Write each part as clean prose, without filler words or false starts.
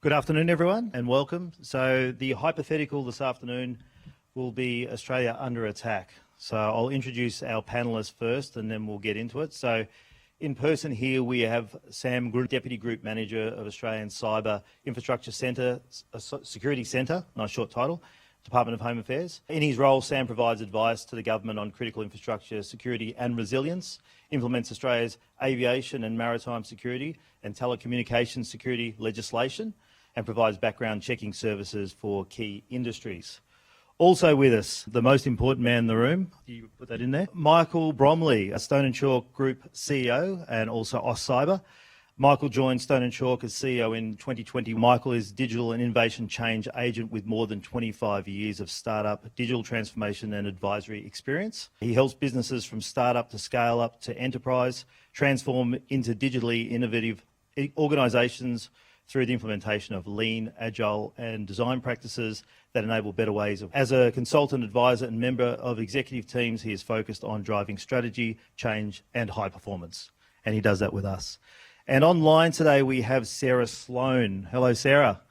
Good afternoon, everyone, and welcome. So the hypothetical this afternoon will be Australia under attack. So I'll introduce our panellists first, and then we'll get into it. So in person here, we have Sam, Deputy Group Manager of Australian Cyber Infrastructure Centre, Security Centre, nice short title, Department of Home Affairs. In his role, Sam provides advice to the government on critical infrastructure security and resilience, implements Australia's aviation and maritime security and telecommunications security legislation, and provides background checking services for key industries. Also with us, the most important man in the room, you put that in there, Michael Bromley, a Stone & Chalk Group CEO and also AusCyber. Michael joined Stone & Chalk as CEO in 2020. Michael is Digital and Innovation Change Agent with more than 25 years of startup, digital transformation and advisory experience. He helps businesses from startup to scale up to enterprise, transform into digitally innovative organisations through the implementation of lean, agile and design practices that enable better ways of. As a consultant, advisor and member of executive teams, he is focused on driving strategy, change and high performance. And he does that with us. And online today we have Sarah Sloan. Hello, Sarah.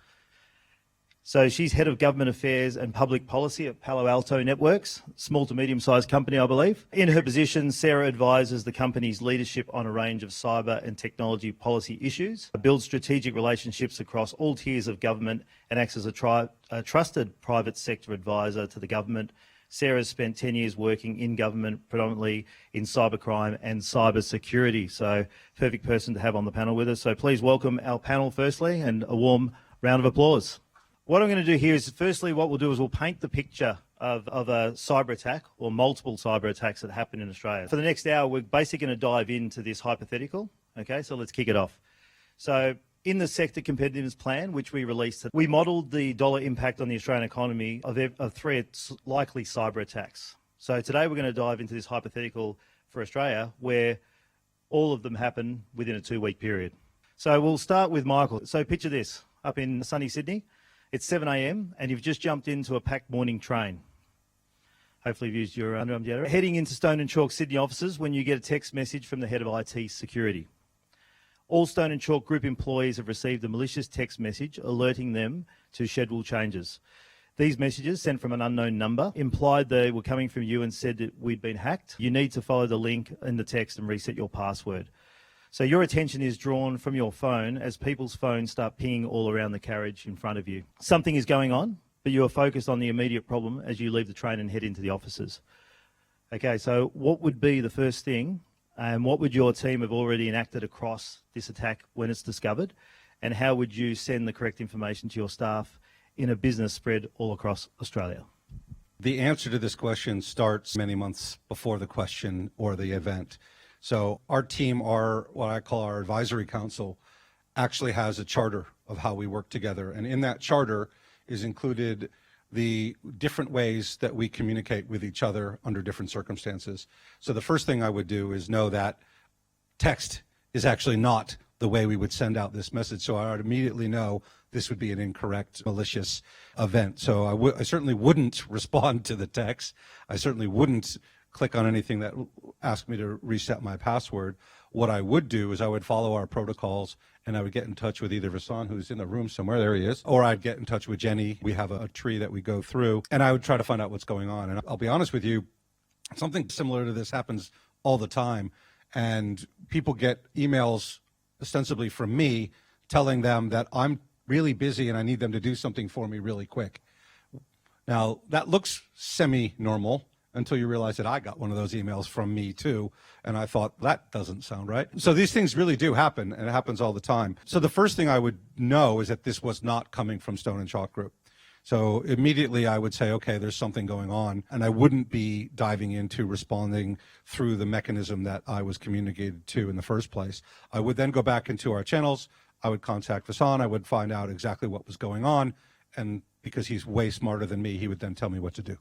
So she's Head of Government Affairs and Public Policy at Palo Alto Networks, small to medium-sized company, I believe. In her position, Sarah advises the company's leadership on a range of cyber and technology policy issues, builds strategic relationships across all tiers of government, and acts as a trusted private sector advisor to the government. Sarah's spent 10 years working in government, predominantly in cybercrime and cyber security. So perfect person to have on the panel with us. So please welcome our panel firstly, and a warm round of applause. What I'm going to do here is, firstly, what we'll do is we'll paint the picture of a cyber attack or multiple cyber attacks that happen in Australia. For the next hour, we're basically going to dive into this hypothetical. Okay, so let's kick it off. So in the sector competitiveness plan, which we released, we modelled the dollar impact on the Australian economy of three likely cyber attacks. So today we're going to dive into this hypothetical for Australia, where all of them happen within a 2-week period. So we'll start with Michael. So picture this, up in sunny Sydney. It's 7 a.m. and you've just jumped into a packed morning train. Hopefully you've used your underarm generator. Heading into Stone & Chalk Sydney offices when you get a text message from the head of IT security. All Stone & Chalk Group employees have received a malicious text message alerting them to schedule changes. These messages, sent from an unknown number, implied they were coming from you and said that we'd been hacked. You need to follow the link in the text and reset your password. So your attention is drawn from your phone as people's phones start pinging all around the carriage in front of you. Something is going on, but you are focused on the immediate problem as you leave the train and head into the offices. Okay, so what would be the first thing, and what would your team have already enacted across this attack when it's discovered, and how would you send the correct information to your staff in a business spread all across Australia? The answer to this question starts many months before the question or the event. So our team, what I call our advisory council, actually has a charter of how we work together. And in that charter is included the different ways that we communicate with each other under different circumstances. So the first thing I would do is know that text is actually not the way we would send out this message. So I would immediately know this would be an incorrect, malicious event. So I certainly wouldn't respond to the text. I certainly wouldn't click on anything that asked me to reset my password. What I would do is I would follow our protocols and I would get in touch with either Vassan, who's in the room somewhere, there he is, or I'd get in touch with Jenny. We have a tree that we go through, and I would try to find out what's going on. And I'll be honest with you, something similar to this happens all the time, and people get emails ostensibly from me telling them that I'm really busy and I need them to do something for me really quick. Now, that looks semi-normal until you realize that I got one of those emails from me too, and I thought, that doesn't sound right. So these things really do happen, and it happens all the time. So the first thing I would know is that this was not coming from Stone & Chalk Group. So immediately I would say, okay, there's something going on, and I wouldn't be diving into responding through the mechanism that I was communicated to in the first place. I would then go back into our channels, I would contact Vassan, I would find out exactly what was going on, and because he's way smarter than me, he would then tell me what to do.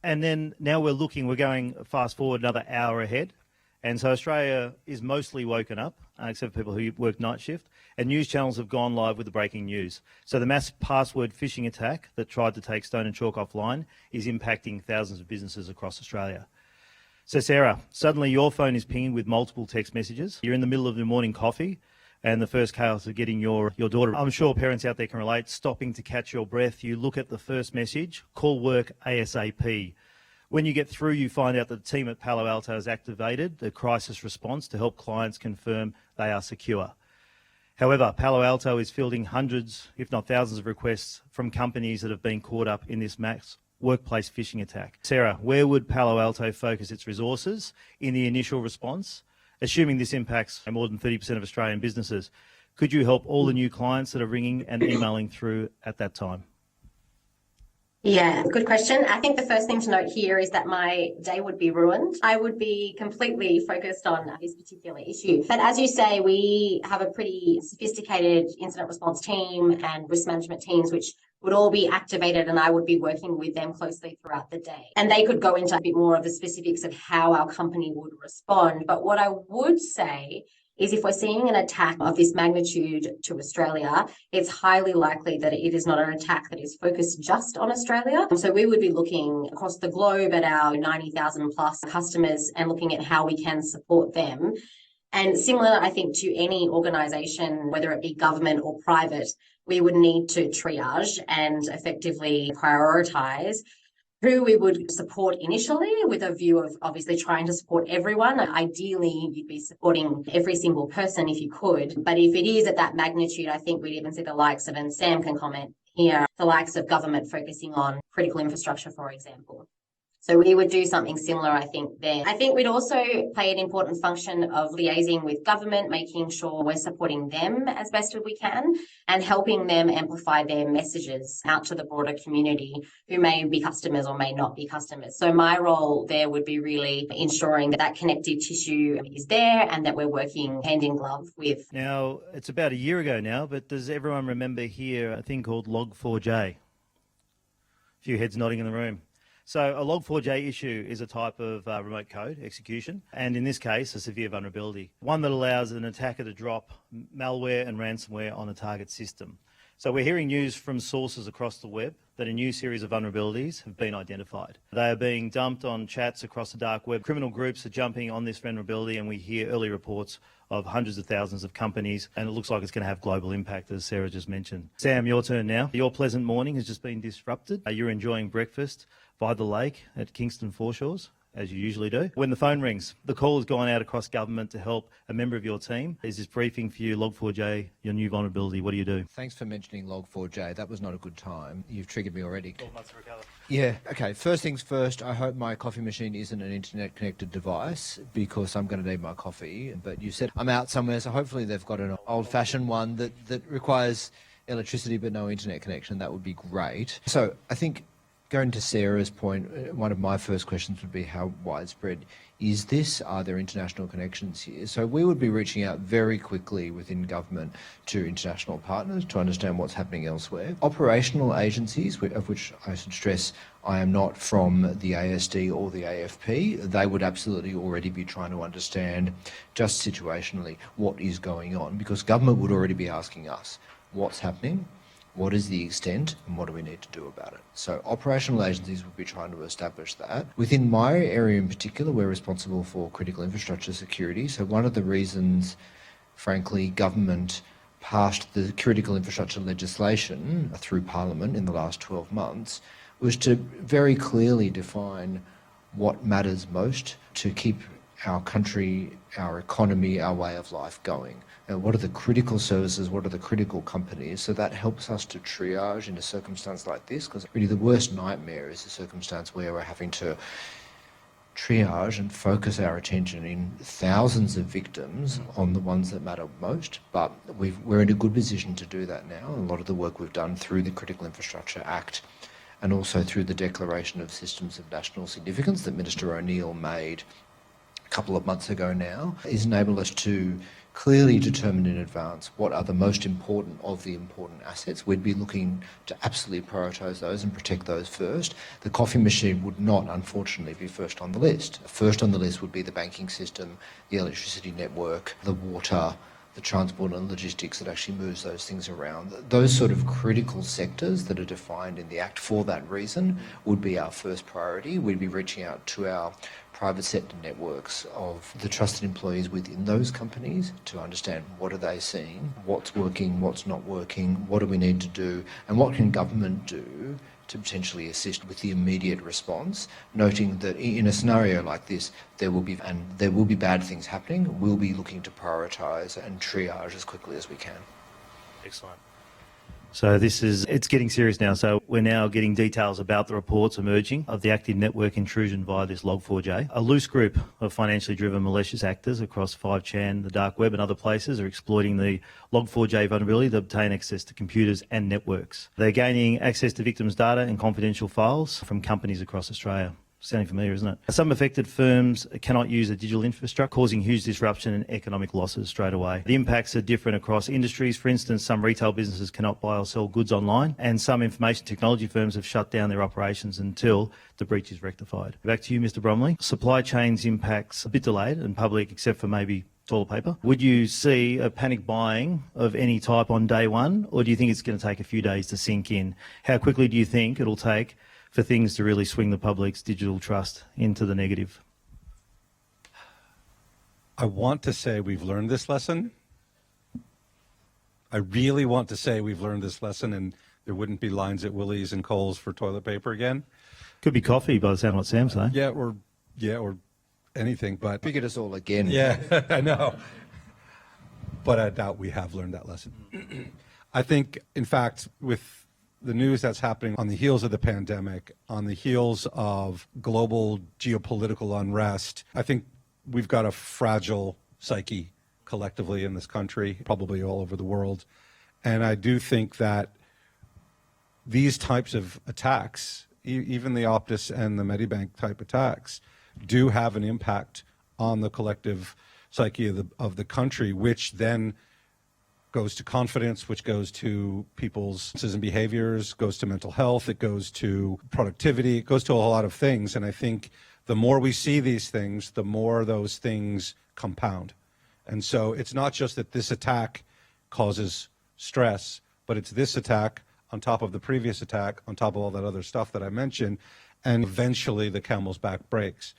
And then now we're going fast forward another hour ahead. And so Australia is mostly woken up, except for people who work night shift, and news channels have gone live with the breaking news. So the mass password phishing attack that tried to take Stone & Chalk offline is impacting thousands of businesses across Australia. So Sarah, suddenly your phone is pinged with multiple text messages. You're in the middle of your morning coffee. and the first chaos of getting your daughter. I'm sure parents out there can relate, stopping to catch your breath. You look at the first message, call work ASAP. When you get through, you find out that the team at Palo Alto has activated the crisis response to help clients confirm they are secure. However, Palo Alto is fielding hundreds, if not thousands of requests from companies that have been caught up in this mass workplace phishing attack. Sarah, where would Palo Alto focus its resources in the initial response? Assuming this impacts more than 30% of Australian businesses, could you help all the new clients that are ringing and emailing through at that time? Yeah, good question. I think the first thing to note here is that my day would be ruined. I would be completely focused on this particular issue. But as you say, we have a pretty sophisticated incident response team and risk management teams, which would all be activated, and I would be working with them closely throughout the day. And they could go into a bit more of the specifics of how our company would respond. But what I would say is if we're seeing an attack of this magnitude to Australia, it's highly likely that it is not an attack that is focused just on Australia. So we would be looking across the globe at our 90,000 plus customers and looking at how we can support them. And similar, I think, to any organisation, whether it be government or private, we would need to triage and effectively prioritise who we would support initially, with a view of obviously trying to support everyone. Ideally, you'd be supporting every single person if you could. But if it is at that magnitude, I think we'd even see the likes of, and Sam can comment here, the likes of government focusing on critical infrastructure, for example. So we would do something similar, I think, there. I think we'd also play an important function of liaising with government, making sure we're supporting them as best as we can and helping them amplify their messages out to the broader community who may be customers or may not be customers. So my role there would be really ensuring that that connective tissue is there and that we're working hand in glove with. Now, it's about a year ago now, but does everyone remember here a thing called Log4j? A few heads nodding in the room. So a Log4j issue is a type of remote code execution, and in this case, a severe vulnerability, one that allows an attacker to drop malware and ransomware on a target system. So we're hearing news from sources across the web that a new series of vulnerabilities have been identified. They are being dumped on chats across the dark web. Criminal groups are jumping on this vulnerability, and we hear early reports of hundreds of thousands of companies, and it looks like it's going to have global impact, as Sarah just mentioned. Sam, your turn now. Your pleasant morning has just been disrupted. You're enjoying breakfast by the lake at Kingston Foreshores, as you usually do. When the phone rings, the call has gone out across government to help a member of your team. Is this briefing for you, Log4j, your new vulnerability? What do you do? Thanks for mentioning Log4j. That was not a good time. You've triggered me already. 12 months to recover. Yeah, okay. First things first, I hope my coffee machine isn't an internet-connected device because I'm going to need my coffee. But you said I'm out somewhere, so hopefully they've got an old-fashioned one that requires electricity but no internet connection. That would be great. So I think going to Sarah's point, one of my first questions would be how widespread is this? Are there international connections here? So we would be reaching out very quickly within government to international partners to understand what's happening elsewhere. Operational agencies, of which I should stress I am not from the ASD or the AFP, they would absolutely already be trying to understand just situationally what is going on, because government would already be asking us what's happening, what is the extent, and what do we need to do about it? So operational agencies would be trying to establish that. Within my area in particular, we're responsible for critical infrastructure security. So one of the reasons, frankly, government passed the critical infrastructure legislation through Parliament in the last 12 months was to very clearly define what matters most to keep our country, our economy, our way of life going. And what are the critical services, what are the critical companies? So that helps us to triage in a circumstance like this, because really the worst nightmare is a circumstance where we're having to triage and focus our attention in thousands of victims on the ones that matter most. But we're in a good position to do that now. A lot of the work we've done through the Critical Infrastructure Act and also through the Declaration of Systems of National Significance that Minister O'Neill made a couple of months ago now, is enable us to clearly determine in advance what are the most important of the important assets. We'd be looking to absolutely prioritise those and protect those first. The coffee machine would not, unfortunately, be first on the list. First on the list would be the banking system, the electricity network, the water, the transport and logistics that actually moves those things around. Those sort of critical sectors that are defined in the Act for that reason would be our first priority. We'd be reaching out to our private sector networks of the trusted employees within those companies to understand what are they seeing, what's working, what's not working, what do we need to do, and what can government do to potentially assist with the immediate response, noting that in a scenario like this, there will be bad things happening. We'll be looking to prioritise and triage as quickly as we can. Excellent. So it's getting serious now. So we're now getting details about the reports emerging of the active network intrusion via this Log4j. A loose group of financially driven malicious actors across 5chan, the dark web and other places are exploiting the Log4j vulnerability to obtain access to computers and networks. They're gaining access to victims' data and confidential files from companies across Australia. Sounding familiar, isn't it? Some affected firms cannot use a digital infrastructure, causing huge disruption and economic losses straight away. The impacts are different across industries. For instance, some retail businesses cannot buy or sell goods online, and some information technology firms have shut down their operations until the breach is rectified. Back to you, Mr. Bromley. Supply chains impacts a bit delayed and public, except for maybe toilet paper. Would you see a panic buying of any type on day one, or do you think it's going to take a few days to sink in? How quickly do you think it'll take for things to really swing the public's digital trust into the negative? I want to say we've learned this lesson. I really want to say we've learned this lesson and there wouldn't be lines at Woolies and Coles for toilet paper again. Could be coffee by the sound of what Sam's saying. or anything, but Figured us all again. yeah, I know. But I doubt we have learned that lesson. I think, in fact, with the news that's happening on the heels of the pandemic, on the heels of global geopolitical unrest, I think we've got a fragile psyche collectively in this country, probably all over the world. And I do think that these types of attacks, even the Optus and the Medibank type attacks, do have an impact on the collective psyche of the country, which then goes to confidence, which goes to people's and behaviors, goes to mental health, it goes to productivity, it goes to a lot of things. And I think the more we see these things, the more those things compound. And so it's not just that this attack causes stress, but it's this attack on top of the previous attack, on top of all that other stuff that I mentioned, and eventually the camel's back breaks.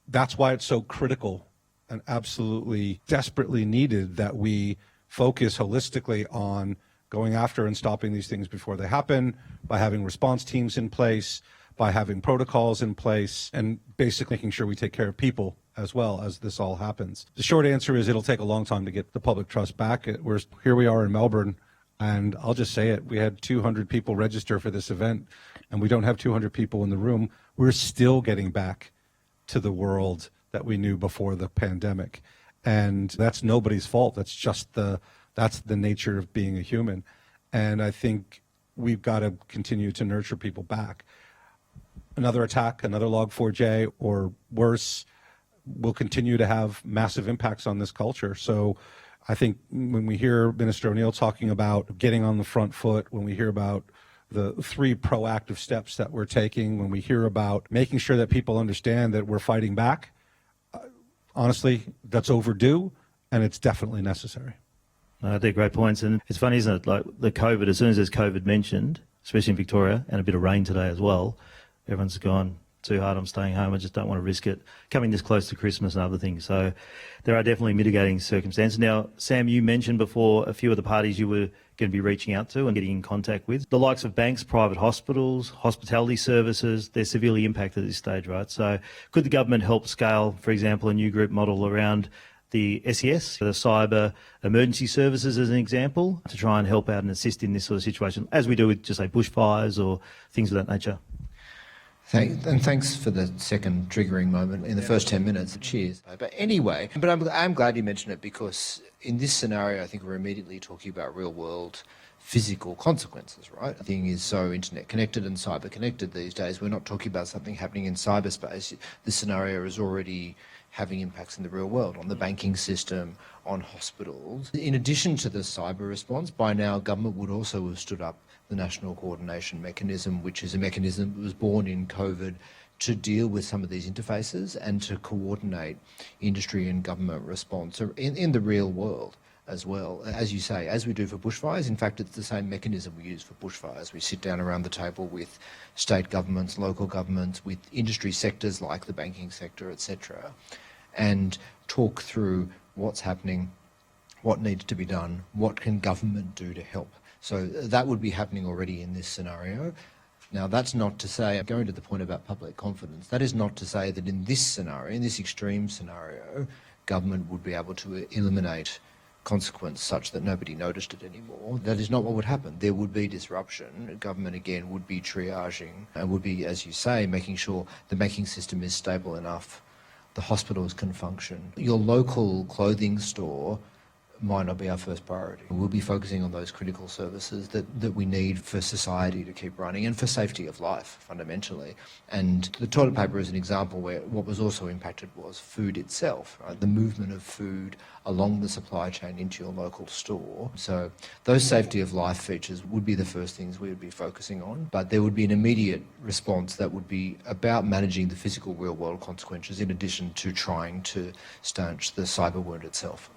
That's why it's so critical and absolutely desperately needed that we focus holistically on going after and stopping these things before they happen, by having response teams in place, by having protocols in place, and basically making sure we take care of people as well as this all happens. The short answer is it'll take a long time to get the public trust back. Here we are in Melbourne, and I'll just say it, we had 200 people register for this event, and we don't have 200 people in the room. We're still getting back to the world that we knew before the pandemic. And that's nobody's fault. That's just that's the nature of being a human. And I think we've got to continue to nurture people back. Another attack, another Log4j, or worse, will continue to have massive impacts on this culture. So I think when we hear Minister O'Neill talking about getting on the front foot, when we hear about the 3 proactive steps that we're taking, when we hear about making sure that people understand that we're fighting back, honestly, that's overdue, and it's definitely necessary. They're great points. And it's funny, isn't it? Like the COVID, as soon as there's COVID mentioned, especially in Victoria, and a bit of rain today as well, everyone's gone, too hard, I'm staying home, I just don't want to risk it, coming this close to Christmas and other things. So there are definitely mitigating circumstances. Now, Sam, you mentioned before a few of the parties you were going to be reaching out to and getting in contact with. The likes of banks, private hospitals, hospitality services, they're severely impacted at this stage, right? So could the government help scale, for example, a new group model around the SES, the cyber emergency services as an example, to try and help out and assist in this sort of situation, as we do with, just say, bushfires or things of that nature? Thanks for the second triggering moment in the first 10 minutes. Cheers. But anyway, I'm glad you mentioned it, because in this scenario, I think we're immediately talking about real world physical consequences, right? The thing is so internet connected and cyber connected these days. We're not talking about something happening in cyberspace. This scenario is already having impacts in the real world, on the banking system, on hospitals. In addition to the cyber response, by now government would also have stood up the National Coordination Mechanism, which is a mechanism that was born in COVID to deal with some of these interfaces and to coordinate industry and government response in the real world as well. As you say, as we do for bushfires, in fact, it's the same mechanism we use for bushfires. We sit down around the table with state governments, local governments, with industry sectors like the banking sector, etc., and talk through what's happening, what needs to be done, what can government do to help. So that would be happening already in this scenario. Now, that's not to say, going to the point about public confidence, that is not to say that in this scenario, in this extreme scenario, government would be able to eliminate consequence such that nobody noticed it anymore. That is not what would happen. There would be disruption. Government, again, would be triaging and would be, as you say, making sure the banking system is stable enough, the hospitals can function. Your local clothing store might not be our first priority. We'll be focusing on those critical services that we need for society to keep running and for safety of life, fundamentally. And the toilet paper is an example where what was also impacted was food itself, right? The movement of food along the supply chain into your local store. So those safety of life features would be the first things we would be focusing on, but there would be an immediate response that would be about managing the physical real-world consequences in addition to trying to stanch the cyber wound itself.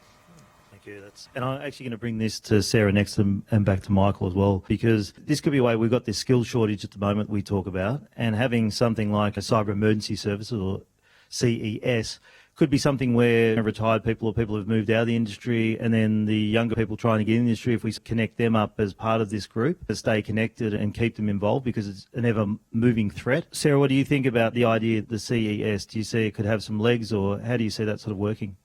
And I'm actually going to bring this to Sarah next and back to Michael as well, because this could be a way we've got this skill shortage at the moment we talk about, and having something like a cyber emergency services or CES could be something where retired people or people who've moved out of the industry and then the younger people trying to get in the industry, if we connect them up as part of this group, to stay connected and keep them involved because it's an ever-moving threat. Sarah, what do you think about the idea of the CES? Do you see it could have some legs, or how do you see that sort of working?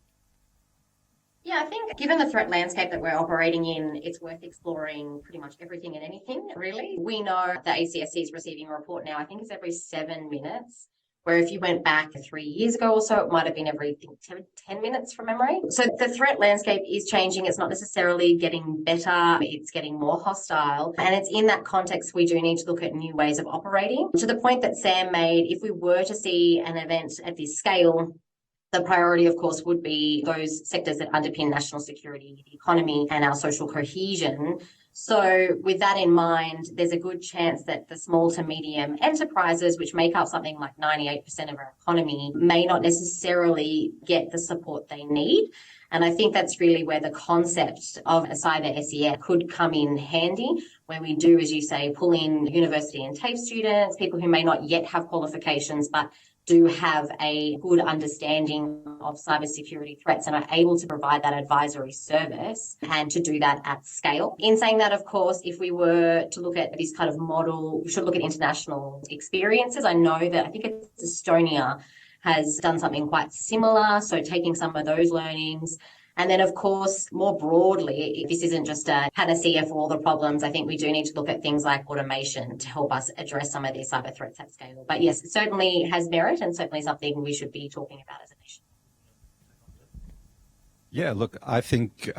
Yeah, I think given the threat landscape that we're operating in, it's worth exploring pretty much everything and anything, really. We know that ACSC is receiving a report now, I think it's every 7 minutes, where if you went back 3 years ago or so, it might have been every 10 minutes from memory. So the threat landscape is changing. It's not necessarily getting better, it's getting more hostile. And it's in that context we do need to look at new ways of operating. To the point that Sam made, if we were to see an event at this scale, the priority, of course, would be those sectors that underpin national security, the economy, and our social cohesion. So with that in mind, there's a good chance that the small to medium enterprises, which make up something like 98% of our economy, may not necessarily get the support they need. And I think that's really where the concept of a cyber SES could come in handy, where we do, as you say, pull in university and TAFE students, people who may not yet have qualifications, but do have a good understanding of cybersecurity threats and are able to provide that advisory service, and to do that at scale. In saying that, of course, if we were to look at this kind of model, we should look at international experiences. I know that I think it's Estonia has done something quite similar, so taking some of those learnings. And then, of course, more broadly, this isn't just a panacea for all the problems. I think we do need to look at things like automation to help us address some of these cyber threats at scale. But yes, it certainly has merit and certainly something we should be talking about as a nation. Yeah, look, I think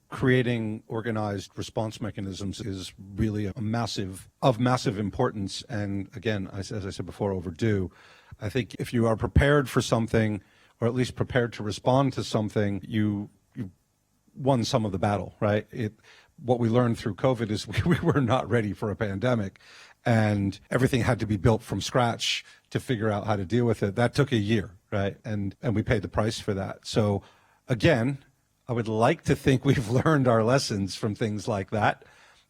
creating organized response mechanisms is really of massive importance. And again, as I said before, overdue. I think if you are prepared for something, or at least prepared to respond to something, you won some of the battle, right? What we learned through COVID is we were not ready for a pandemic, and everything had to be built from scratch to figure out how to deal with it. That took a year, right? And we paid the price for that. So again, I would like to think we've learned our lessons from things like that.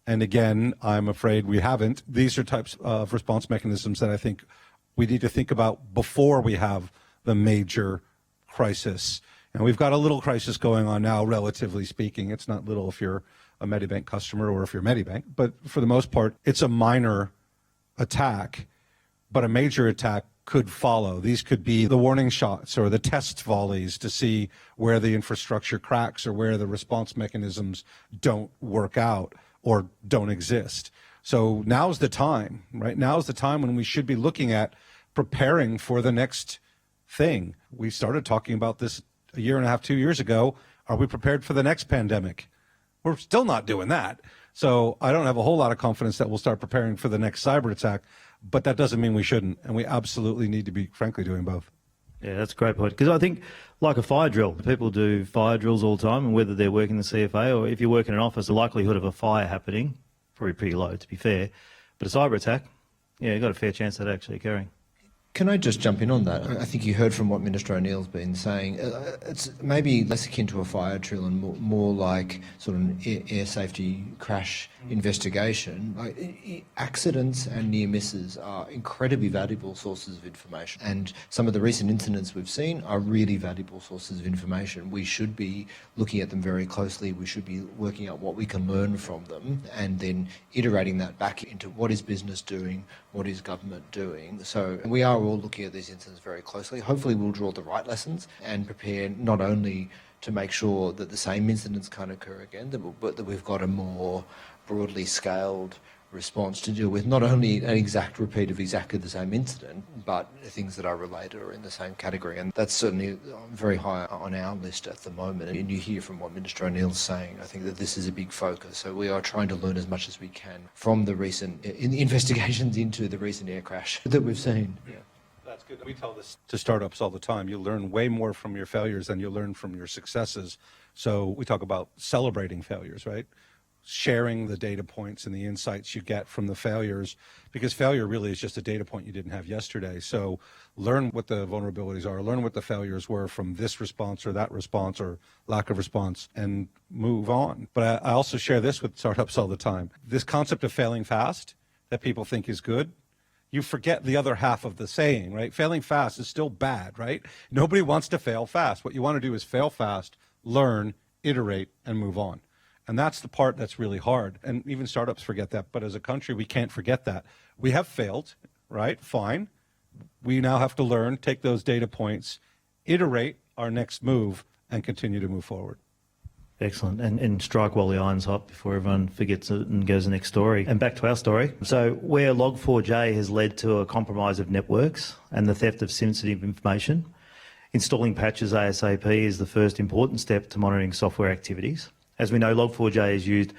And again, I'm afraid we haven't. These are types of response mechanisms that I think we need to think about before we have the major crisis. And we've got a little crisis going on now, relatively speaking. It's not little if you're a Medibank customer or if you're Medibank, but for the most part, it's a minor attack, but a major attack could follow. These could be the warning shots or the test volleys to see where the infrastructure cracks or where the response mechanisms don't work out or don't exist. So now's the time, right? Now's the time when we should be looking at preparing for the next thing. We started talking about this a year and a half, 2 years ago. Are we prepared for the next pandemic? We're still not doing that. So I don't have a whole lot of confidence that we'll start preparing for the next cyber attack, but that doesn't mean we shouldn't. And we absolutely need to be, frankly, doing both. Yeah, that's a great point. Because I think, like a fire drill, people do fire drills all the time, and whether they're working the CFA or if you work in an office, the likelihood of a fire happening, probably pretty low, to be fair. But a cyber attack, yeah, you've got a fair chance of that actually occurring. Can I just jump in on that? I think you heard from what Minister O'Neill's been saying. It's maybe less akin to a fire drill and more like sort of an air safety crash investigation. Accidents and near misses are incredibly valuable sources of information, and some of the recent incidents we've seen are really valuable sources of information. We should be looking at them very closely. We should be working out what we can learn from them and then iterating that back into what is business doing, what is government doing. So we are all looking at these incidents very closely. Hopefully we'll draw the right lessons and prepare not only to make sure that the same incidents can't occur again, but that we've got a more broadly scaled response to deal with not only an exact repeat of exactly the same incident, but things that are related or in the same category. And that's certainly very high on our list at the moment. And you hear from what Minister O'Neill's saying, I think that this is a big focus. So we are trying to learn as much as we can from the recent investigations into the recent air crash that we've seen. Yeah. That's good. We tell this to startups all the time. You learn way more from your failures than you learn from your successes. So we talk about celebrating failures, right? Sharing the data points and the insights you get from the failures, because failure really is just a data point you didn't have yesterday. So learn what the vulnerabilities are, learn what the failures were from this response or that response or lack of response, and move on. But I also share this with startups all the time. This concept of failing fast that people think is good, you forget the other half of the saying, right? Failing fast is still bad, right? Nobody wants to fail fast. What you want to do is fail fast, learn, iterate, and move on. And that's the part that's really hard. And even startups forget that. But as a country, we can't forget that. We have failed, right? Fine. We now have to learn, take those data points, iterate our next move, and continue to move forward. Excellent. And strike while the iron's hot before everyone forgets it and goes to the next story. And back to our story. So where Log4j has led to a compromise of networks and the theft of sensitive information, installing patches ASAP is the first important step to monitoring software activities. As we know, Log4j is used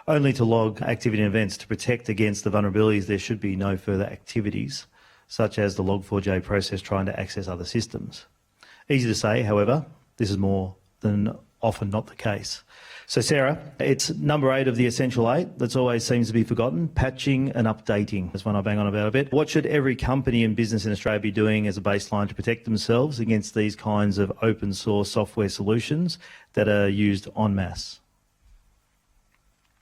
only to log activity and events. To protect against the vulnerabilities, there should be no further activities, such as the Log4j process trying to access other systems. Easy to say, however, this is more than often not the case. So Sarah, it's number 8 of the essential 8 that's always seems to be forgotten, patching and updating. That's one I bang on about a bit. What should every company and business in Australia be doing as a baseline to protect themselves against these kinds of open source software solutions that are used en masse?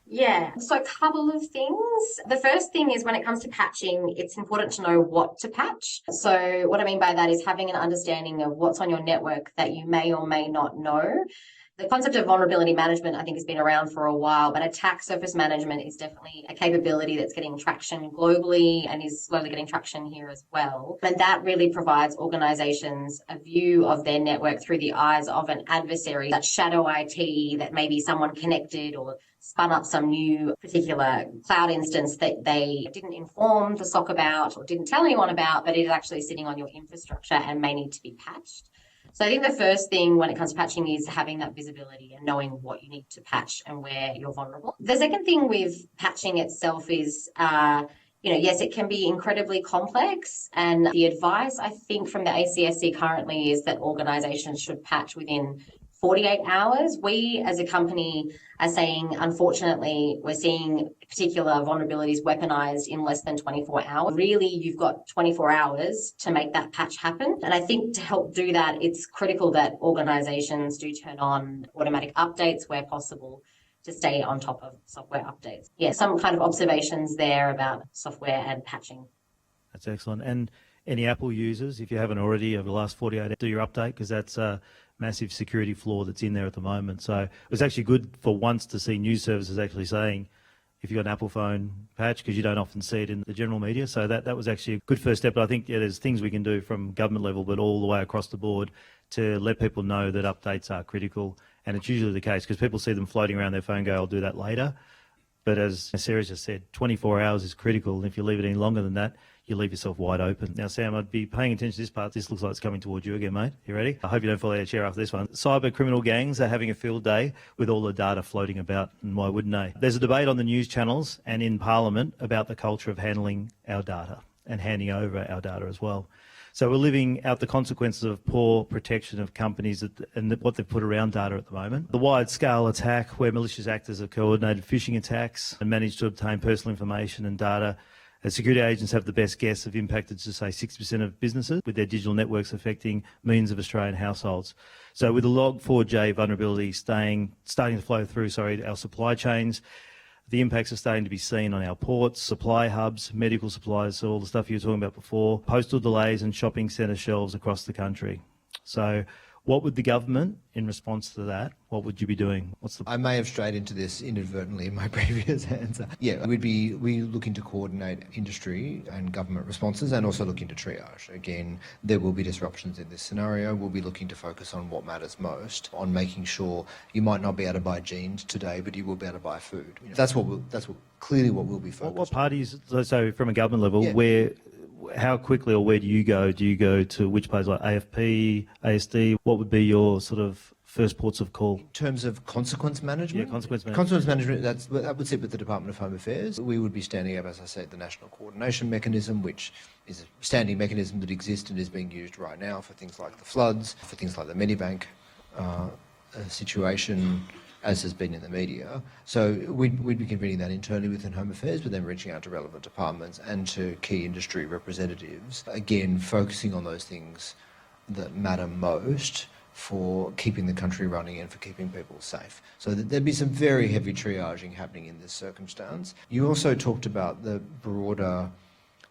Yeah, so a couple of things. The first thing is when it comes to patching, it's important to know what to patch. So what I mean by that is having an understanding of what's on your network that you may or may not know. The concept of vulnerability management, I think, has been around for a while, but attack surface management is definitely a capability that's getting traction globally and is slowly getting traction here as well. And that really provides organizations a view of their network through the eyes of an adversary, that shadow IT, that maybe someone connected or spun up some new particular cloud instance that they didn't inform the SOC about or didn't tell anyone about, but it is actually sitting on your infrastructure and may need to be patched. So I think the first thing when it comes to patching is having that visibility and knowing what you need to patch and where you're vulnerable. The second thing with patching itself is, yes, it can be incredibly complex. And the advice, I think, from the ACSC currently is that organizations should patch within 48 hours. We as a company are saying, unfortunately, we're seeing particular vulnerabilities weaponized in less than 24 hours. Really, you've got 24 hours to make that patch happen. And I think to help do that, it's critical that organizations do turn on automatic updates where possible to stay on top of software updates. Yeah, some kind of observations there about software and patching. That's excellent. And any Apple users, if you haven't already over the last 48 hours, do your update, because that's a massive security flaw that's in there at the moment. So it was actually good for once to see news services actually saying, if you've got an Apple phone, patch, because you don't often see it in the general media. So that was actually a good first step. But I think there's things we can do from government level, but all the way across the board to let people know that updates are critical. And it's usually the case because people see them floating around their phone, go, I'll do that later. But as Sarah just said, 24 hours is critical. And if you leave it any longer than that, you leave yourself wide open. Now, Sam, I'd be paying attention to this part. This looks like it's coming towards you again, mate. You ready? I hope you don't fall out of chair after this one. Cyber criminal gangs are having a field day with all the data floating about, and why wouldn't they? There's a debate on the news channels and in Parliament about the culture of handling our data and handing over our data as well. So we're living out the consequences of poor protection of companies and what they've put around data at the moment. The wide-scale attack where malicious actors have coordinated phishing attacks and managed to obtain personal information and data Security agents have the best guess have impacted to say 60% of businesses, with their digital networks affecting millions of Australian households. So with the Log4j vulnerability starting to flow through, our supply chains, the impacts are starting to be seen on our ports, supply hubs, medical supplies, so all the stuff you were talking about before, postal delays and shopping centre shelves across the country. So what would the government, in response to that, what would you be doing? I may have strayed into this inadvertently in my previous answer. Yeah, we're looking to coordinate industry and government responses and also looking to triage. Again, there will be disruptions in this scenario. We'll be looking to focus on what matters most, on making sure you might not be able to buy jeans today, but you will be able to buy food. That's clearly what we'll be focused on. What parties, so from a government level, how quickly or where do you go? Do you go to which places like AFP, ASD? What would be your sort of first ports of call? In terms of consequence management? Yeah, consequence management. Consequence management, that would sit with the Department of Home Affairs. We would be standing up, as I say, the National Coordination Mechanism, which is a standing mechanism that exists and is being used right now for things like the floods, for things like the Medibank situation, as has been in the media. So we'd be convening that internally within Home Affairs, but then reaching out to relevant departments and to key industry representatives, again, focusing on those things that matter most for keeping the country running and for keeping people safe. So there'd be some very heavy triaging happening in this circumstance. You also talked about the broader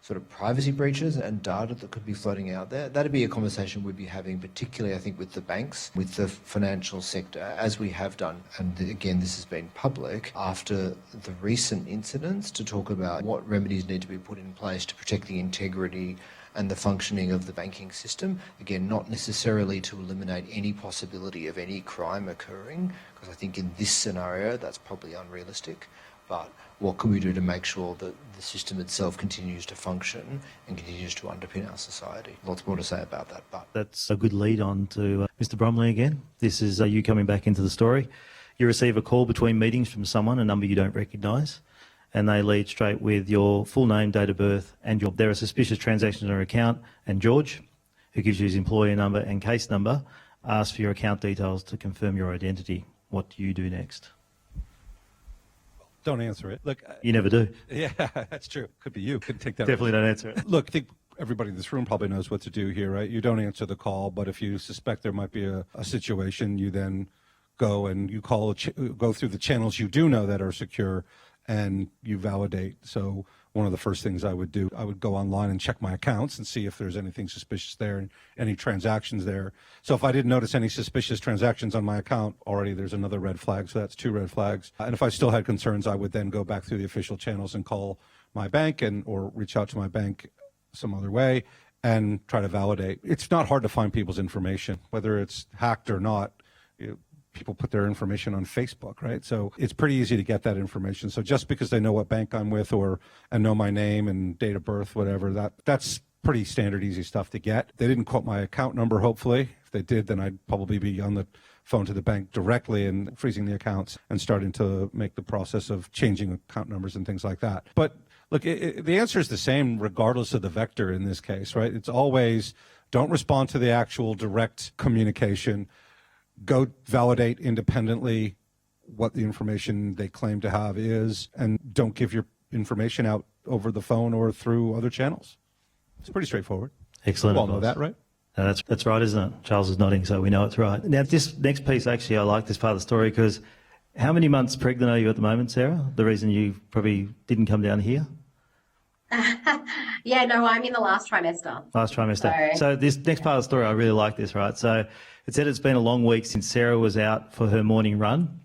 sort of privacy breaches and data that could be floating out there. That'd be a conversation we'd be having, particularly, I think, with the banks, with the financial sector, as we have done. And again, this has been public after the recent incidents, to talk about what remedies need to be put in place to protect the integrity and the functioning of the banking system. Again, not necessarily to eliminate any possibility of any crime occurring, because I think in this scenario, that's probably unrealistic. But what can we do to make sure that the system itself continues to function and continues to underpin our society? Lots more to say about that. But that's a good lead on to Mr. Bromley again. This is you coming back into the story. You receive a call between meetings from someone, a number you don't recognise, and they lead straight with your full name, date of birth, and there are suspicious transactions on your account, and George, who gives you his employer number and case number, asks for your account details to confirm your identity. What do you do next? Don't answer it. Look, you never do. Yeah, that's true. Could be you. Could take that. Definitely don't answer it. Look, I think everybody in this room probably knows what to do here, right? You don't answer the call, but if you suspect there might be a situation, you then go and you go through the channels you do know that are secure, and you validate. So one of the first things I would do, I would go online and check my accounts and see if there's anything suspicious there and any transactions there. So if I didn't notice any suspicious transactions on my account, already there's another red flag. So that's 2 red flags. And if I still had concerns, I would then go back through the official channels and call my bank or reach out to my bank some other way and try to validate. It's not hard to find people's information, whether it's hacked or not. People put their information on Facebook, right? So it's pretty easy to get that information. So just because they know what bank I'm with and know my name and date of birth, whatever, that's pretty standard, easy stuff to get. They didn't quote my account number, hopefully. If they did, then I'd probably be on the phone to the bank directly and freezing the accounts and starting to make the process of changing account numbers and things like that. But look, the answer is the same regardless of the vector in this case, right? It's always don't respond to the actual direct communication. Go validate independently what the information they claim to have is, and don't give your information out over the phone or through other channels. It's pretty straightforward. Excellent. You all know that, right? That's right, isn't it? Charles is nodding, so we know it's right. Now, this next piece, actually, I like this part of the story because how many months pregnant are you at the moment, Sarah? The reason you probably didn't come down here? Yeah, no, I'm in the last trimester. Last trimester. So this next part of the story, I really like this, right? So it said it's been a long week since Sarah was out for her morning run.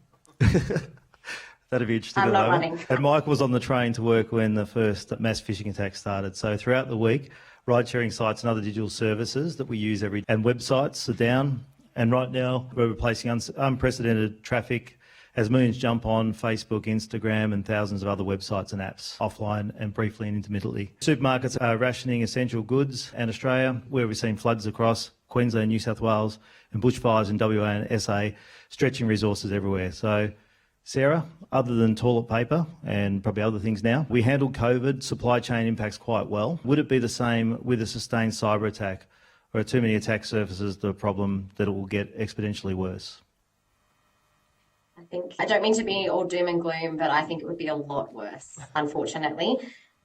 That'd be interesting. I'm not running. And Mike was on the train to work when the first mass phishing attack started. So throughout the week, ride-sharing sites and other digital services that we use and websites are down. And right now, we're replacing unprecedented traffic as millions jump on Facebook, Instagram, and thousands of other websites and apps offline and briefly and intermittently. Supermarkets are rationing essential goods, and Australia, where we've seen floods across Queensland, New South Wales, and bushfires in WA and SA, stretching resources everywhere. So, Sarah, other than toilet paper and probably other things now, we handled COVID supply chain impacts quite well. Would it be the same with a sustained cyber attack, or are too many attack surfaces the problem that it will get exponentially worse? I don't mean to be all doom and gloom, but I think it would be a lot worse, unfortunately.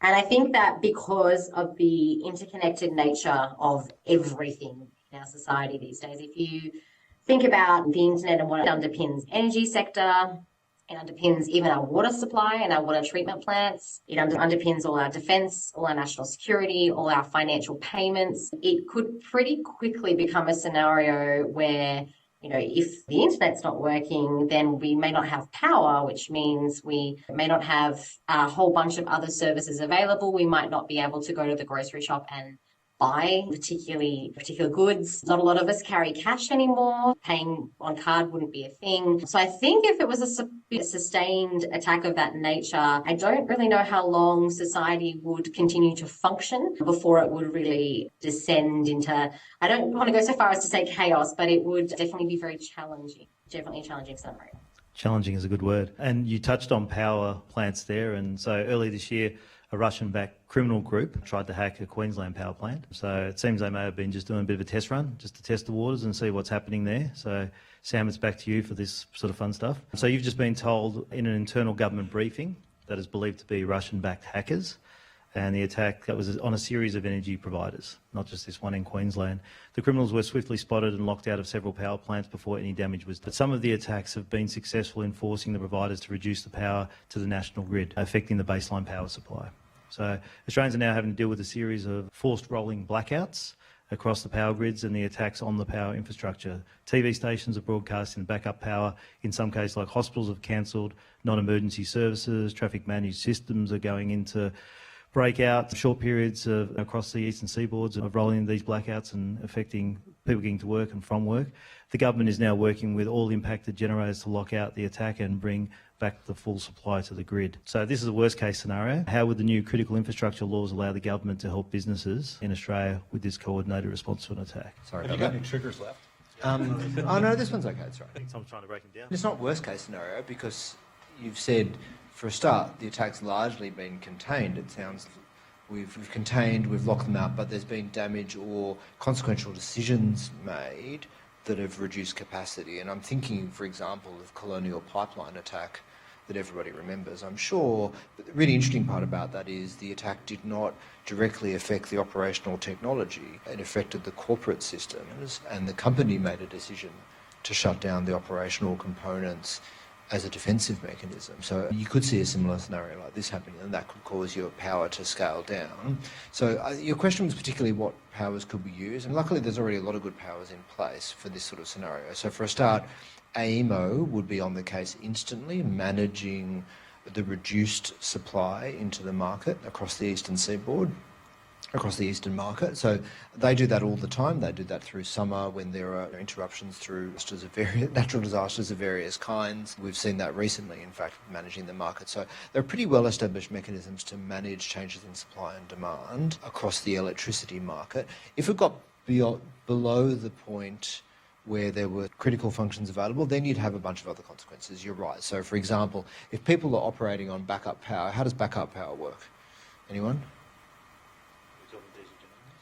And I think that because of the interconnected nature of everything in our society these days, if you think about the internet and what it underpins energy sector, it underpins even our water supply and our water treatment plants. It underpins all our defence, all our national security, all our financial payments. It could pretty quickly become a scenario where, if the internet's not working, then we may not have power, which means we may not have a whole bunch of other services available. We might not be able to go to the grocery shop and buy particular goods. Not a lot of us carry cash anymore. Paying on card wouldn't be a thing. So I think if it was a sustained attack of that nature, I don't really know how long society would continue to function before it would really descend into, I don't want to go so far as to say chaos, but it would definitely be very challenging. Definitely a challenging scenario. Challenging is a good word. And you touched on power plants there. And so early this year, a Russian-backed criminal group tried to hack a Queensland power plant. So it seems they may have been just doing a bit of a test run, just to test the waters and see what's happening there. So Sam, it's back to you for this sort of fun stuff. So you've just been told in an internal government briefing that is believed to be Russian-backed hackers. And the attack that was on a series of energy providers, not just this one in Queensland. The criminals were swiftly spotted and locked out of several power plants before any damage was done. But some of the attacks have been successful in forcing the providers to reduce the power to the national grid, affecting the baseline power supply. So Australians are now having to deal with a series of forced rolling blackouts across the power grids and the attacks on the power infrastructure. TV stations are broadcasting backup power. In some cases, like hospitals have cancelled non-emergency services, traffic managed systems are going into breakout, short periods across the eastern seaboards of rolling these blackouts and affecting people getting to work and from work. The government is now working with all impacted generators to lock out the attack and bring back the full supply to the grid. So this is a worst case scenario. How would the new critical infrastructure laws allow the government to help businesses in Australia with this coordinated response to an attack? Sorry. Have you got any triggers left? Oh no, this one's okay. It's right. I think someone's trying to break them down. It's not worst case scenario because you've said, for a start, the attack's largely been contained. It sounds we've contained, we've locked them out, but there's been damage or consequential decisions made that have reduced capacity. And I'm thinking, for example, of Colonial Pipeline attack that everybody remembers, I'm sure. But the really interesting part about that is the attack did not directly affect the operational technology. It affected the corporate systems, and the company made a decision to shut down the operational components as a defensive mechanism. So you could see a similar scenario like this happening, and that could cause your power to scale down. So your question was particularly what powers could we use, and luckily there's already a lot of good powers in place for this sort of scenario. So for a start, AEMO would be on the case instantly, managing the reduced supply into the market across the eastern seaboard, across the eastern market. So they do that all the time. They do that through summer when there are interruptions through natural disasters of various kinds. We've seen that recently, in fact, managing the market. So there are pretty well-established mechanisms to manage changes in supply and demand across the electricity market. If it got below the point where there were critical functions available, then you'd have a bunch of other consequences. You're right. So, for example, if people are operating on backup power, how does backup power work? Anyone?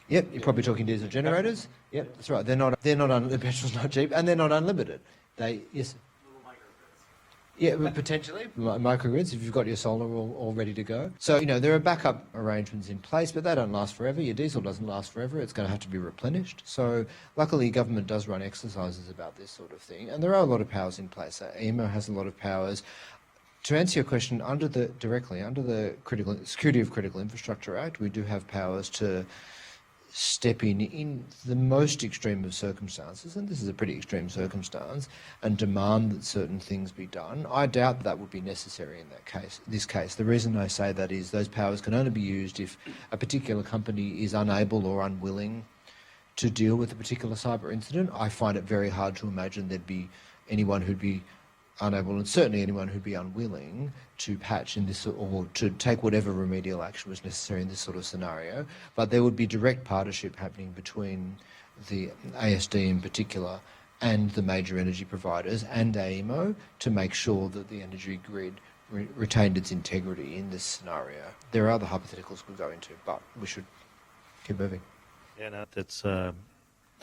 Yep, you're probably talking diesel generators. Yep, that's right. The petrol's not cheap, and they're not unlimited. Yes. Yeah, potentially microgrids if you've got your solar all ready to go. So there are backup arrangements in place, but they don't last forever. Your diesel doesn't last forever. It's going to have to be replenished. So luckily, government does run exercises about this sort of thing, and there are a lot of powers in place. EMO has a lot of powers. To answer your question, under the Security of Critical Infrastructure Act, we do have powers to step in the most extreme of circumstances, and this is a pretty extreme circumstance, and demand that certain things be done. I doubt that would be necessary in this case. The reason I say that is those powers can only be used if a particular company is unable or unwilling to deal with a particular cyber incident. I find it very hard to imagine there'd be anyone who'd be unable, and certainly anyone who'd be unwilling to patch in this or to take whatever remedial action was necessary in this sort of scenario. But there would be direct partnership happening between the ASD in particular and the major energy providers and AEMO to make sure that the energy grid retained its integrity in this scenario. There are other hypotheticals we'll go into, but we should keep moving. Yeah, no,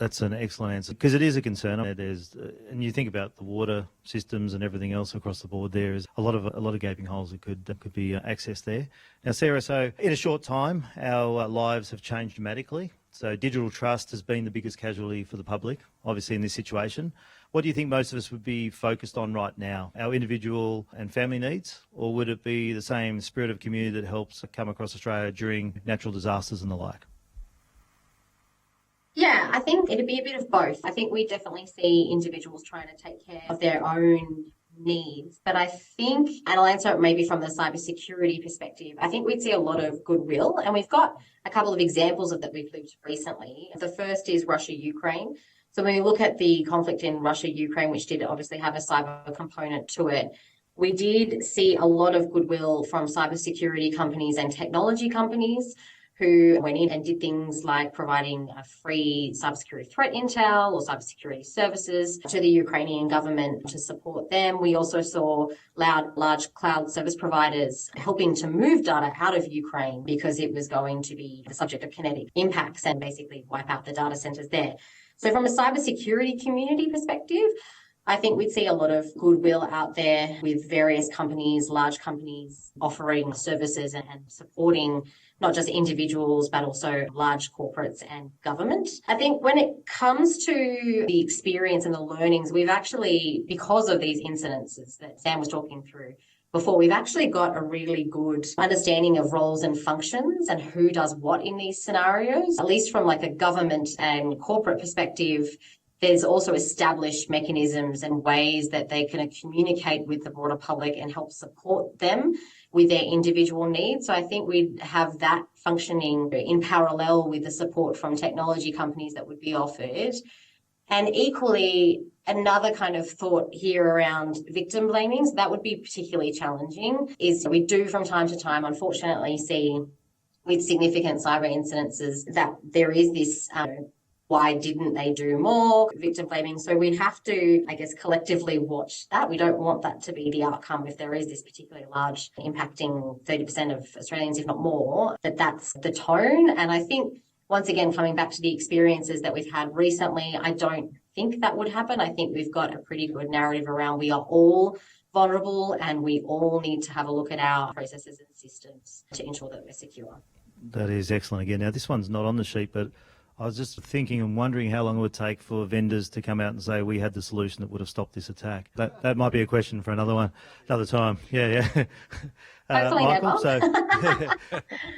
That's an excellent answer because it is a concern. And you think about the water systems and everything else across the board. There is a lot of gaping holes that could be accessed there. Now, Sarah, so in a short time, our lives have changed dramatically. So digital trust has been the biggest casualty for the public, obviously, in this situation. What do you think most of us would be focused on right now? Our individual and family needs, or would it be the same spirit of community that helps come across Australia during natural disasters and the like? Yeah, I think it'd be a bit of both. I think we definitely see individuals trying to take care of their own needs. But I think, and I'll answer it maybe from the cybersecurity perspective, I think we'd see a lot of goodwill. And we've got a couple of examples of that we've lived recently. The first is Russia-Ukraine. So when we look at the conflict in Russia-Ukraine, which did obviously have a cyber component to it, we did see a lot of goodwill from cybersecurity companies and technology companies who went in and did things like providing a free cybersecurity threat intel or cybersecurity services to the Ukrainian government to support them. We also saw large cloud service providers helping to move data out of Ukraine because it was going to be the subject of kinetic impacts and basically wipe out the data centers there. So from a cybersecurity community perspective, I think we'd see a lot of goodwill out there with various companies, large companies offering services and supporting not just individuals, but also large corporates and government. I think when it comes to the experience and the learnings, we've actually, because of these incidences that Sam was talking through before, we've actually got a really good understanding of roles and functions and who does what in these scenarios, at least from like a government and corporate perspective. There's also established mechanisms and ways that they can communicate with the broader public and help support them with their individual needs. So I think we'd have that functioning in parallel with the support from technology companies that would be offered. And equally, another kind of thought here around victim blaming, so that would be particularly challenging, is we do from time to time, unfortunately, see with significant cyber incidences that there is this why didn't they do more? Victim blaming. So we'd have to, I guess, collectively watch that. We don't want that to be the outcome if there is this particularly large impacting 30% of Australians, if not more, that's the tone. And I think, once again, coming back to the experiences that we've had recently, I don't think that would happen. I think we've got a pretty good narrative around we are all vulnerable and we all need to have a look at our processes and systems to ensure that we're secure. That is excellent. Again, now this one's not on the sheet, but I was just thinking and wondering how long it would take for vendors to come out and say we had the solution that would have stopped this attack. That might be a question for another time. Yeah. Hopefully Michael, never.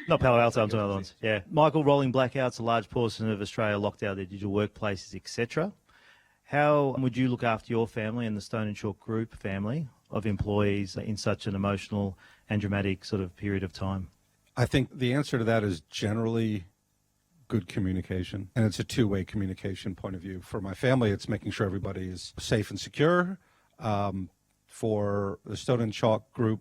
Not Palo Alto, I'm talking other ones. Yeah. Michael, rolling blackouts, a large portion of Australia locked out their digital workplaces, etc. How would you look after your family and the Stone and Chalk Group family of employees in such an emotional and dramatic sort of period of time? I think the answer to that is generally good communication, and it's a two-way communication point of view. For my family, it's making sure everybody is safe and secure. For the Stone and Chalk Group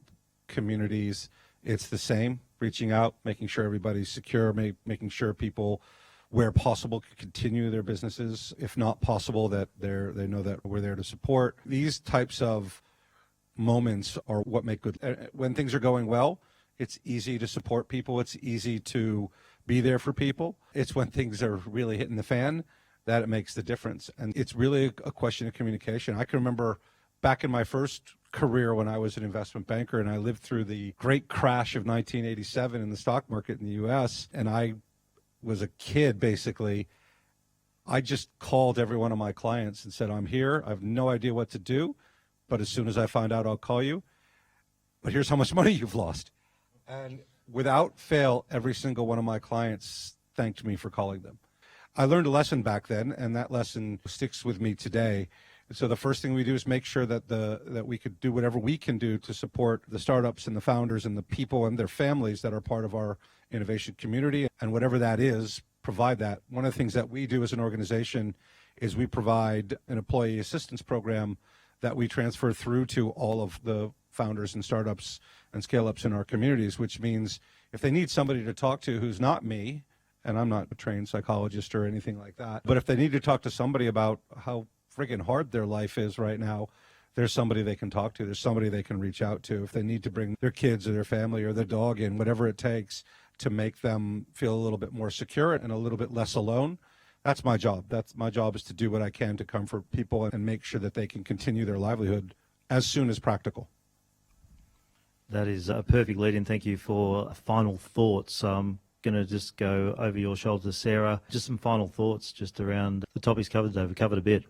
communities, it's the same, reaching out, making sure everybody's secure, making sure people, where possible, can continue their businesses. If not possible, that they know that we're there to support. These types of moments are what make good. When things are going well, it's easy to support people. It's easy to be there for people. It's when things are really hitting the fan that it makes the difference. And it's really a question of communication. I can remember back in my first career when I was an investment banker and I lived through the great crash of 1987 in the stock market in the US, and I was a kid basically. I just called every one of my clients and said, I'm here. I have no idea what to do, but as soon as I find out, I'll call you. But here's how much money you've lost. And without fail, every single one of my clients thanked me for calling them. I learned a lesson back then, and that lesson sticks with me today. So the first thing we do is make sure that we could do whatever we can do to support the startups and the founders and the people and their families that are part of our innovation community. And whatever that is, provide that. One of the things that we do as an organization is we provide an employee assistance program that we transfer through to all of the founders and startups and scale-ups in our communities, which means if they need somebody to talk to who's not me, and I'm not a trained psychologist or anything like that, but if they need to talk to somebody about how friggin' hard their life is right now, there's somebody they can talk to. There's somebody they can reach out to. If they need to bring their kids or their family or their dog in, whatever it takes to make them feel a little bit more secure and a little bit less alone, That's my job. That's my job, is to do what I can to comfort people and make sure that they can continue their livelihood as soon as practical. That is a perfect lead in. Thank you for final thoughts. I'm going to just go over your shoulder to Sarah. Just some final thoughts just around the topics covered today. We covered a bit.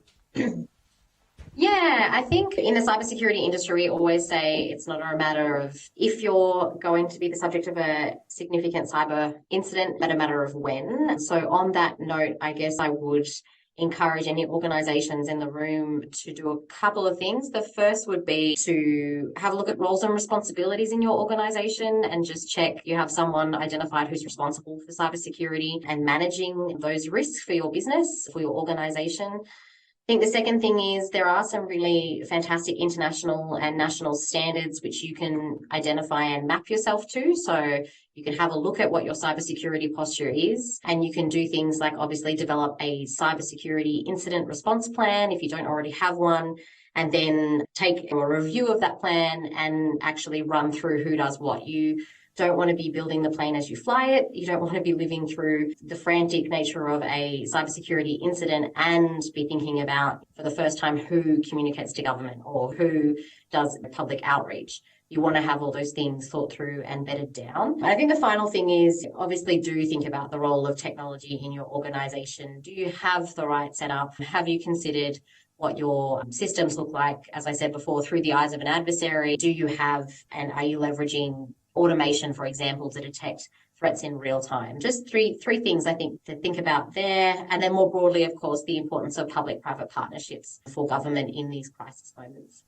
Yeah, I think in the cybersecurity industry, we always say it's not a matter of if you're going to be the subject of a significant cyber incident, but a matter of when. So on that note, I guess I would encourage any organisations in the room to do a couple of things. The first would be to have a look at roles and responsibilities in your organisation and just check you have someone identified who's responsible for cybersecurity and managing those risks for your business, for your organisation. I think the second thing is there are some really fantastic international and national standards which you can identify and map yourself to. So you can have a look at what your cybersecurity posture is, and you can do things like obviously develop a cybersecurity incident response plan if you don't already have one, and then take a review of that plan and actually run through who does what. You don't want to be building the plane as you fly it. You don't want to be living through the frantic nature of a cybersecurity incident and be thinking about, for the first time, who communicates to government or who does public outreach. You want to have all those things thought through and bedded down. I think the final thing is obviously do think about the role of technology in your organisation. Do you have the right setup? Have you considered what your systems look like, as I said before, through the eyes of an adversary? Do you have and are you leveraging automation, for example, to detect threats in real time? Just three things I think to think about there. And then more broadly, of course, the importance of public-private partnerships for government in these crisis moments.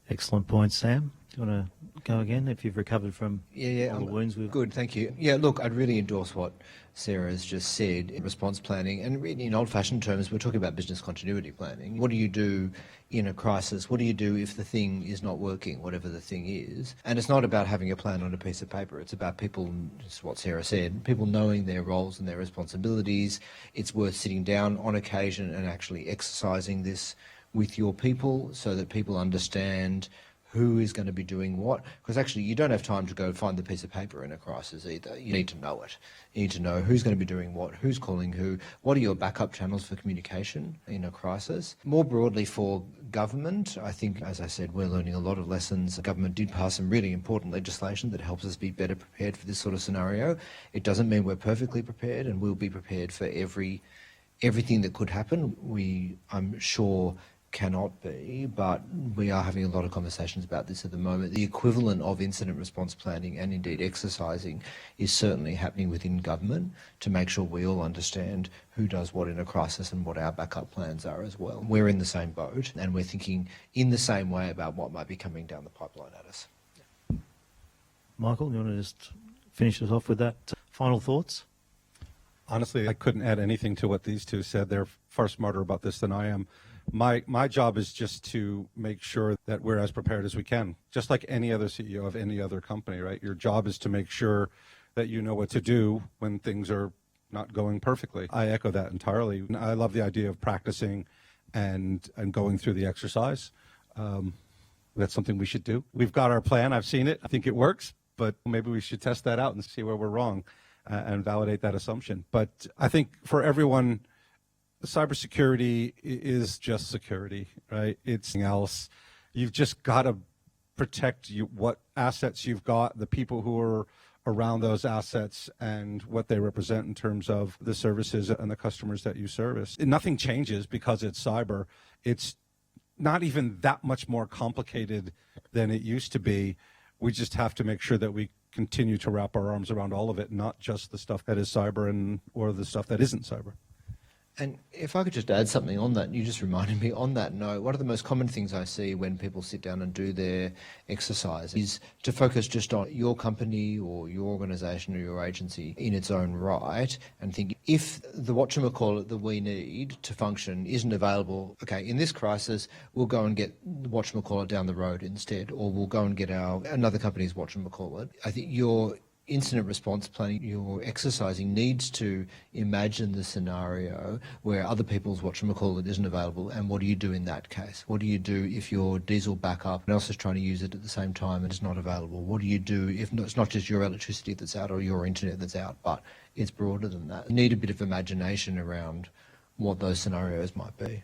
Excellent point, Sam. Do you want to go again if you've recovered from all the wounds we've... Good, thank you. Yeah, look, I'd really endorse what Sarah has just said in response planning. And really, in old-fashioned terms, we're talking about business continuity planning. What do you do in a crisis? What do you do if the thing is not working, whatever the thing is? And it's not about having a plan on a piece of paper. It's about people, just what Sarah said, people knowing their roles and their responsibilities. It's worth sitting down on occasion and actually exercising this with your people so that people understand who is going to be doing what. Because actually you don't have time to go find the piece of paper in a crisis either. You need to know it. You need to know who's going to be doing what, who's calling who, what are your backup channels for communication in a crisis. More broadly for government, I think, as I said, we're learning a lot of lessons. The government did pass some really important legislation that helps us be better prepared for this sort of scenario. It doesn't mean we're perfectly prepared, and we'll be prepared for everything that could happen. I'm sure, cannot be, but we are having a lot of conversations about this at the moment. The equivalent of incident response planning and indeed exercising is certainly happening within government to make sure we all understand who does what in a crisis and what our backup plans are as well. We're in the same boat and we're thinking in the same way about what might be coming down the pipeline at us. Michael, you want to just finish us off with that? Final thoughts? Honestly, I couldn't add anything to what these two said. They're far smarter about this than I am. My job is just to make sure that we're as prepared as we can, just like any other CEO of any other company, right? Your job is to make sure that you know what to do when things are not going perfectly. I echo that entirely. I love the idea of practicing and going through the exercise. That's something we should do. We've got our plan. I've seen it. I think it works, but maybe we should test that out and see where we're wrong and validate that assumption. But I think for everyone, cybersecurity is just security, right? It's nothing else. You've just got to protect what assets you've got, the people who are around those assets, and what they represent in terms of the services and the customers that you service. And nothing changes because it's cyber. It's not even that much more complicated than it used to be. We just have to make sure that we continue to wrap our arms around all of it, not just the stuff that is cyber or the stuff that isn't cyber. And if I could just add something on that, you just reminded me on that note, one of the most common things I see when people sit down and do their exercise is to focus just on your company or your organisation or your agency in its own right and think if the whatchamacallit that we need to function isn't available, okay, in this crisis, we'll go and get the whatchamacallit down the road instead, or we'll go and get another company's whatchamacallit. I think incident response planning you're exercising needs to imagine the scenario where other people's whatchamacallit isn't available, and what do you do in that case? What do you do if your diesel backup and else is trying to use it at the same time and it's not available? What do you do if it's not just your electricity that's out or your internet that's out, but it's broader than that? You need a bit of imagination around what those scenarios might be.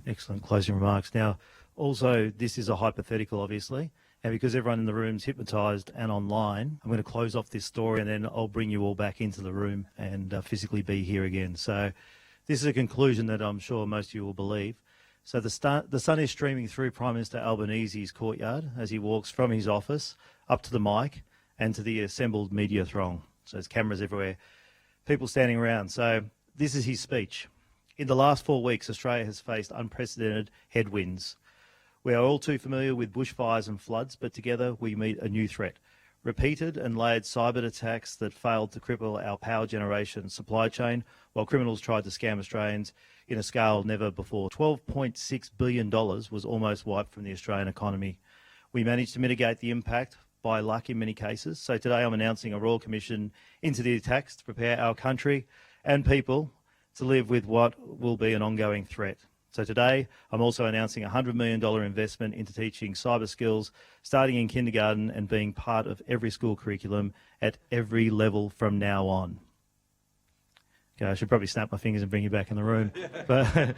Excellent closing remarks. Now, also, this is a hypothetical, obviously, and because everyone in the room is hypnotised and online, I'm going to close off this story and then I'll bring you all back into the room and physically be here again. So this is a conclusion that I'm sure most of you will believe. So the sun is streaming through Prime Minister Albanese's courtyard as he walks from his office up to the mic and to the assembled media throng. So there's cameras everywhere, people standing around. So this is his speech. In the last 4 weeks, Australia has faced unprecedented headwinds. We are all too familiar with bushfires and floods, but together we meet a new threat. Repeated and layered cyber attacks that failed to cripple our power generation supply chain, while criminals tried to scam Australians in a scale never before. $12.6 billion was almost wiped from the Australian economy. We managed to mitigate the impact by luck in many cases. So today I'm announcing a Royal Commission into the attacks to prepare our country and people to live with what will be an ongoing threat. So today, I'm also announcing a $100 million investment into teaching cyber skills, starting in kindergarten and being part of every school curriculum at every level from now on. Okay, I should probably snap my fingers and bring you back in the room. But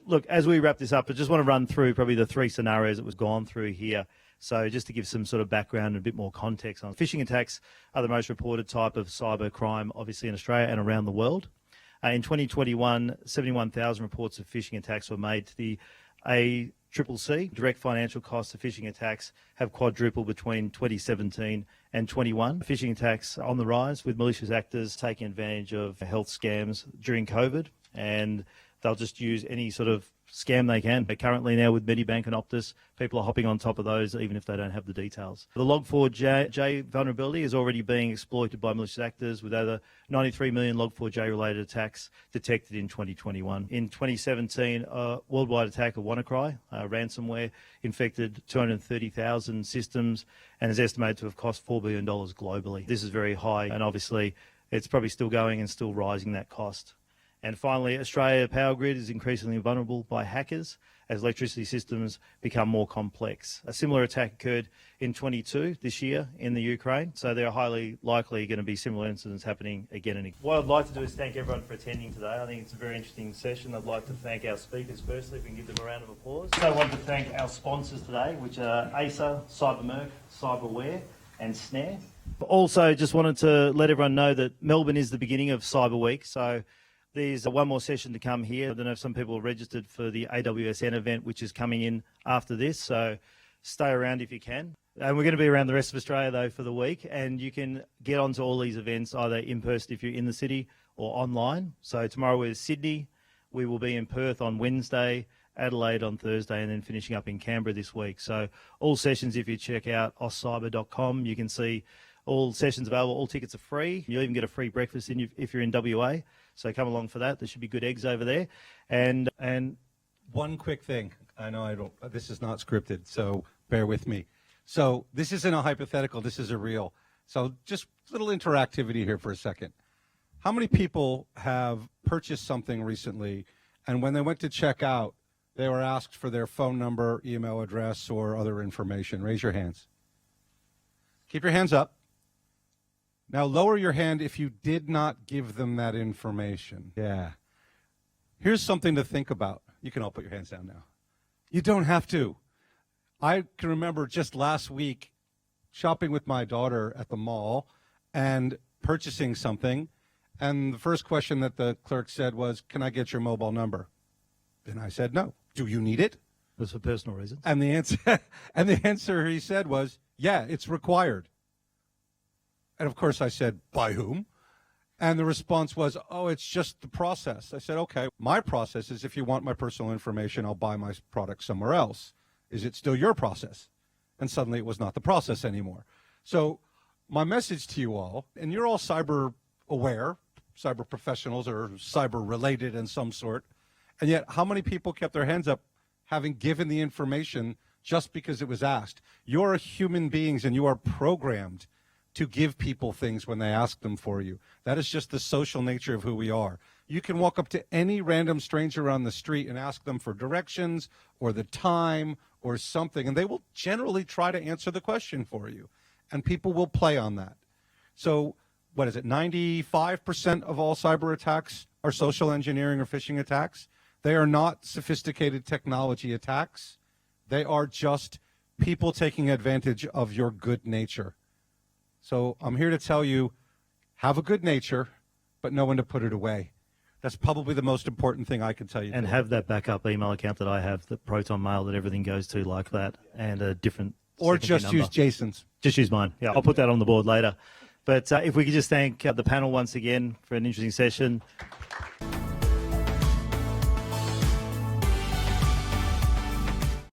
look, as we wrap this up, I just want to run through probably the 3 scenarios that was gone through here. So just to give some sort of background and a bit more context on phishing attacks are the most reported type of cyber crime, obviously in Australia and around the world. In 2021, 71,000 reports of phishing attacks were made to the ACCC. Direct financial costs of phishing attacks have quadrupled between 2017 and 21. Phishing attacks are on the rise, with malicious actors taking advantage of health scams during COVID, and they'll just use any sort of scam they can. But currently now with Medibank and Optus, people are hopping on top of those even if they don't have the details. The Log4j vulnerability is already being exploited by malicious actors, with over 93 million Log4j related attacks detected in 2021. In 2017, a worldwide attack of WannaCry, ransomware, infected 230,000 systems and is estimated to have cost $4 billion globally. This is very high, and obviously it's probably still going and still rising, that cost. And finally, Australia power grid is increasingly vulnerable by hackers as electricity systems become more complex. A similar attack occurred in 22 this year in the Ukraine, so there are highly likely going to be similar incidents happening again and again. What I'd like to do is thank everyone for attending today. I think it's a very interesting session. I'd like to thank our speakers firstly, if we can give them a round of applause. So I want to thank our sponsors today, which are Acer, CyberMerc, Cyberware and Snare. Also, just wanted to let everyone know that Melbourne is the beginning of Cyber Week, so there's one more session to come here. I don't know if some people are registered for the AWSN event, which is coming in after this, so stay around if you can. And we're going to be around the rest of Australia, though, for the week, and you can get onto all these events either in person if you're in the city or online. So tomorrow we're Sydney. We will be in Perth on Wednesday, Adelaide on Thursday, and then finishing up in Canberra this week. So all sessions, if you check out auscyber.com, you can see all sessions available. All tickets are free. You'll even get a free breakfast if you're in WA. So come along for that. There should be good eggs over there. And one quick thing. I know this is not scripted, so bear with me. So this isn't a hypothetical. This is a real. So just a little interactivity here for a second. How many people have purchased something recently, and when they went to check out, they were asked for their phone number, email address, or other information? Raise your hands. Keep your hands up. Now lower your hand if you did not give them that information. Yeah. Here's something to think about. You can all put your hands down now. You don't have to. I can remember just last week shopping with my daughter at the mall and purchasing something, and the first question that the clerk said was, "Can I get your mobile number?" And I said, "No." "Do you need it?" It was for personal reasons. And the answer he said was, "Yeah, it's required." And of course I said, "By whom?" And the response was, "Oh, it's just the process." I said, "Okay, my process is if you want my personal information, I'll buy my product somewhere else. Is it still your process?" And suddenly it was not the process anymore. So my message to you all, and you're all cyber aware, cyber professionals or cyber related in some sort, and yet how many people kept their hands up having given the information just because it was asked? You're human beings and you are programmed to give people things when they ask them for you. That is just the social nature of who we are. You can walk up to any random stranger on the street and ask them for directions or the time or something, and they will generally try to answer the question for you. And people will play on that. So, what is it, 95% of all cyber attacks are social engineering or phishing attacks? They are not sophisticated technology attacks. They are just people taking advantage of your good nature. So I'm here to tell you, have a good nature, but know when to put it away. That's probably the most important thing I can tell you. And have that backup email account that I have, the Proton Mail that everything goes to like that, and a different Or secondary just number. use Jason's. Just use mine. Yeah, I'll put that on the board later. But if we could just thank the panel once again for an interesting session.